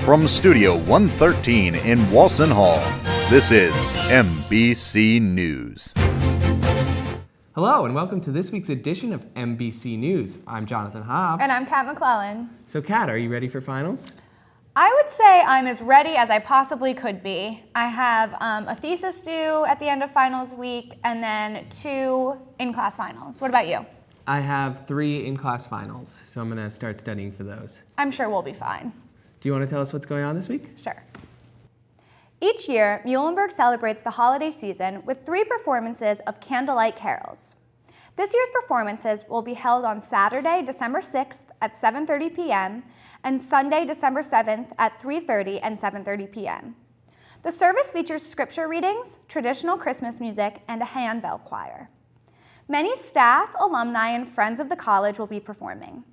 From Studio 113 in Walson Hall, this is MBC News. Hello and welcome to this week's edition of MBC News. I'm Jonathan Hobb. And I'm Kat McClellan. So Kat, are you ready for finals? I would say I'm as ready as I possibly could be. I have a thesis due at the end of finals week and then 2 in-class finals. What about you? I have 3 in-class finals, so I'm going to start studying for those. I'm sure we'll be fine. Do you want to tell us what's going on this week? Sure. Each year, Muhlenberg celebrates the holiday season with 3 performances of candlelight carols. This year's performances will be held on Saturday, December 6th at 7:30 p.m. and Sunday, December 7th at 3:30 and 7:30 p.m. The service features scripture readings, traditional Christmas music, and a handbell choir. Many staff, alumni, and friends of the college will be performing.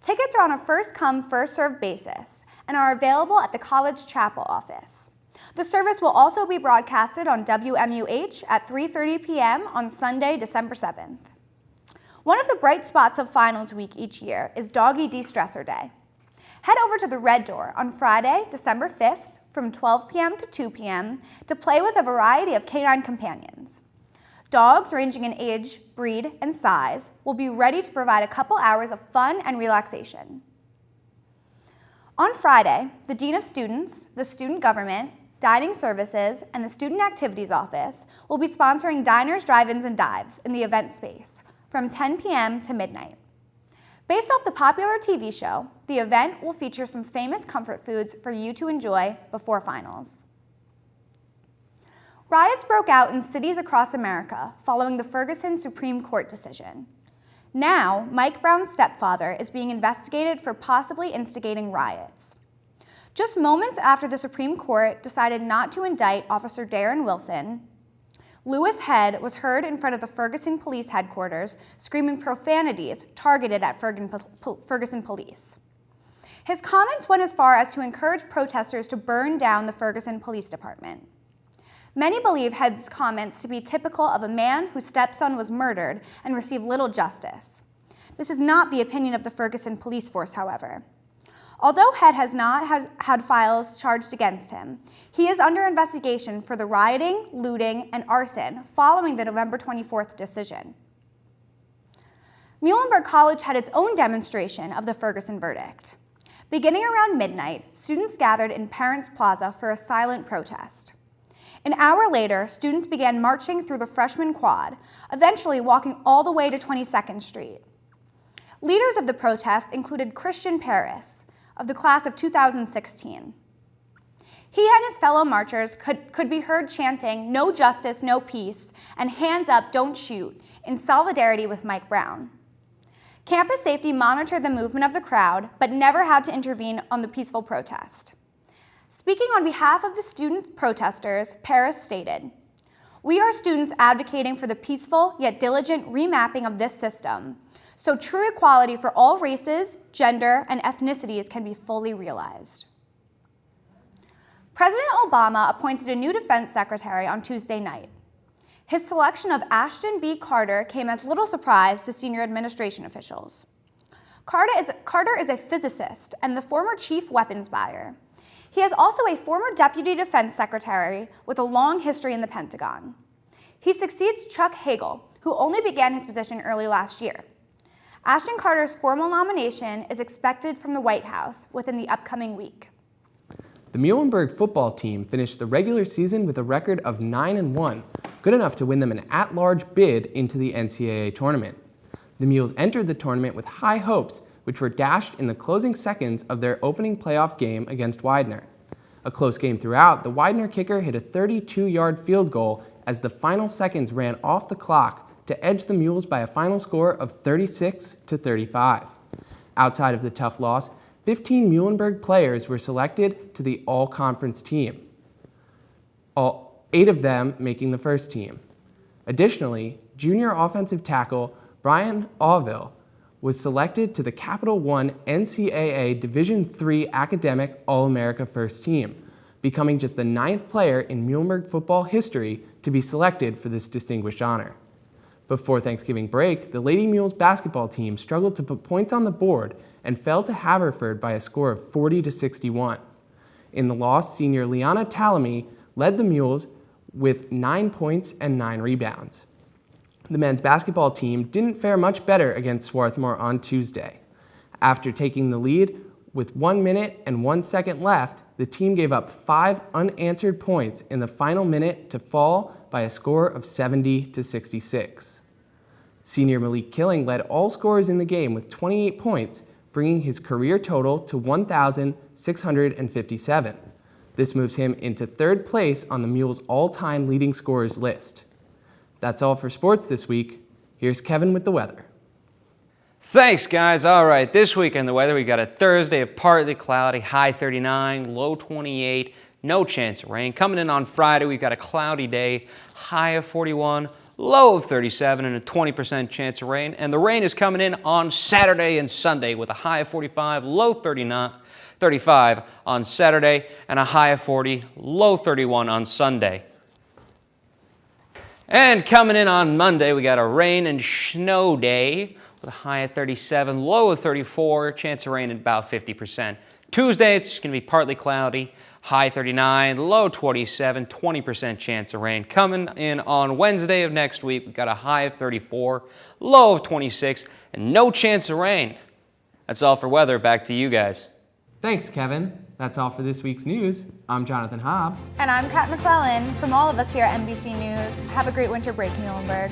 Tickets are on a first-come, first-served basis and are available at the college chapel office. The service will also be broadcasted on WMUH at 3:30 p.m. on Sunday, December 7th. One of the bright spots of finals week each year is Doggy De-Stressor Day. Head over to the Red Door on Friday, December 5th from 12 p.m. to 2 p.m. to play with a variety of canine companions. Dogs ranging in age, breed, and size will be ready to provide a couple hours of fun and relaxation. On Friday, the Dean of Students, the Student Government, Dining Services, and the Student Activities Office will be sponsoring diners, drive-ins, and dives in the event space from 10 p.m. to midnight. Based off the popular TV show, the event will feature some famous comfort foods for you to enjoy before finals. Riots broke out in cities across America following the Ferguson Supreme Court decision. Now, Mike Brown's stepfather is being investigated for possibly instigating riots. Just moments after the Supreme Court decided not to indict Officer Darren Wilson, Lewis Head was heard in front of the Ferguson Police Headquarters screaming profanities targeted at Ferguson police. His comments went as far as to encourage protesters to burn down the Ferguson Police Department. Many believe Head's comments to be typical of a man whose stepson was murdered and received little justice. This is not the opinion of the Ferguson police force, however. Although Head has not had files charged against him, he is under investigation for the rioting, looting, and arson following the November 24th decision. Muhlenberg College had its own demonstration of the Ferguson verdict. Beginning around midnight, students gathered in Parents Plaza for a silent protest. An hour later, students began marching through the freshman quad, eventually walking all the way to 22nd Street. Leaders of the protest included Christian Paris, of the class of 2016. He and his fellow marchers could be heard chanting, "No justice, no peace," and "Hands up, don't shoot," in solidarity with Mike Brown. Campus safety monitored the movement of the crowd, but never had to intervene on the peaceful protest. Speaking on behalf of the student protesters, Paris stated, "We are students advocating for the peaceful yet diligent remapping of this system, so true equality for all races, gender, and ethnicities can be fully realized." President Obama appointed a new defense secretary on Tuesday night. His selection of Ashton B. Carter came as little surprise to senior administration officials. Carter is a physicist and the former chief weapons buyer. He is also a former deputy defense secretary with a long history in the Pentagon. He succeeds Chuck Hagel, who only began his position early last year. Ashton Carter's formal nomination is expected from the White House within the upcoming week. The Muhlenberg football team finished the regular season with a record of 9-1, good enough to win them an at-large bid into the NCAA tournament. The Mules entered the tournament with high hopes, which were dashed in the closing seconds of their opening playoff game against Widener. A close game throughout, the Widener kicker hit a 32-yard field goal as the final seconds ran off the clock to edge the Mules by a final score of 36-35. Outside of the tough loss, 15 Muhlenberg players were selected to the all-conference team, 8 of them making the first team. Additionally, junior offensive tackle Brian Auville was selected to the Capital One NCAA Division III Academic All-America First Team, becoming just the 9th player in Muhlenberg football history to be selected for this distinguished honor. Before Thanksgiving break, the Lady Mules basketball team struggled to put points on the board and fell to Haverford by a score of 40-61. In the loss, senior Liana Talamy led the Mules with 9 points and 9 rebounds. The men's basketball team didn't fare much better against Swarthmore on Tuesday. After taking the lead with 1 minute and 1 second left, the team gave up 5 unanswered points in the final minute to fall by a score of 70-66. Senior Malik Killing led all scorers in the game with 28 points, bringing his career total to 1,657. This moves him into 3rd place on the Mules' all-time leading scorers list. That's all for sports this week. Here's Kevin with the weather. Thanks, guys. All right, this week in the weather, we got a Thursday of partly cloudy, high 39, low 28, no chance of rain. Coming in on Friday, we've got a cloudy day, high of 41, low of 37, and a 20% chance of rain. And the rain is coming in on Saturday and Sunday with a high of 45, low 35 on Saturday, and a high of 40, low 31 on Sunday. And coming in on Monday, we got a rain and snow day with a high of 37, low of 34, chance of rain at about 50%. Tuesday, it's just going to be partly cloudy, high 39, low 27, 20% chance of rain. Coming in on Wednesday of next week, we've got a high of 34, low of 26, and no chance of rain. That's all for weather. Back to you guys. Thanks, Kevin. That's all for this week's news. I'm Jonathan Hobb. And I'm Kat McClellan. From all of us here at MBC News, have a great winter break, Muhlenberg.